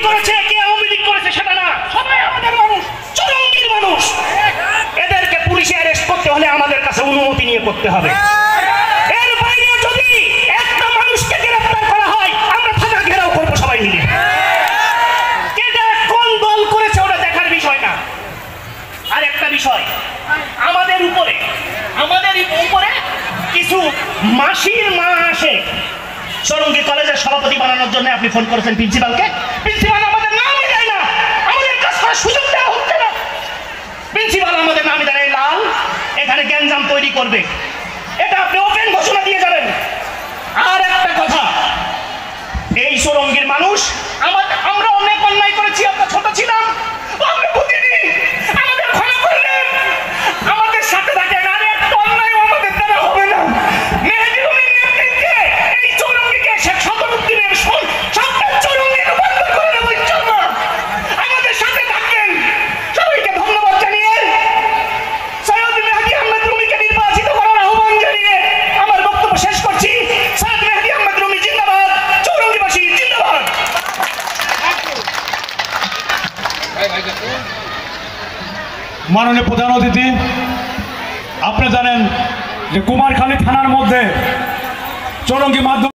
করেছে কে আওয়ামী লীগ করেছে সেটা না, সবাই আমাদের মানুষ, চরঙ্গীর মানুষ। এদেরকে পুলিশে অ্যারেস্ট করতে হলে আমাদের কাছে অনুমতি নিয়ে করতে হবে। এর বাইরে যদি একটা মানুষকে গ্রেফতার করা হয় আমরা থানা ঘেরাও করবো সবাই মিলে। কেটা কোন দল করেছে ওটা দেখার বিষয় না। আর একটা বিষয়, আমাদের উপরে কিছু মাসির মা আসে চরঙ্গী কলেজের সভাপতি বানানোর জন্য। আপনি ফোন করেছেন প্রিন্সিপালকে, প্রিন্সিপাল আমাদের নামই দেয় না, আমাদের কাজ করার সুযোগ দেওয়া হচ্ছে না। প্রিন্সিপাল আমাদের নামই দেয় লাল এখানে গ্যাঞ্জাম তৈরি করবে, এটা আপনি ওপেন ঘোষণা দিয়ে যাবেন। আর একটা কথা, এই চরঙ্গীর মানুষ আমরা অনেক অন্যায় করেছি, আমরা ছোট ছিলাম, আমরা বুঝিনি, আমাদের ক্ষমা করলেন, আমাদের সাথে থাকেন। আর একটা অন্যায় আমাদের দ্বারা হবে না। মেহেদী রুমির নেতৃত্বে এই চরঙ্গীকে শেখ সদরুদ্দিনের সবটা চরঙ্গী রূপান্তর করে দেবো ইনশাআল্লাহ। আমাদের সাথে থাকবেন। সবাইকে ধন্যবাদ জানিয়ে সৈয়দ মেহেদী আহমেদ রুমিকে নির্বাচিত করার আহ্বান জানিয়ে আমার বক্তব্য শেষ করছি। সৈয়দ মেহেদী আহমেদ রুমি জিন্দাবাদ, চরঙ্গীবাসী জিন্দাবাদ। মাননীয় প্রধান অতিথি, আপনি জানেন যে কুমারখালী থানার মধ্যে চরঙ্গী মাধ্যম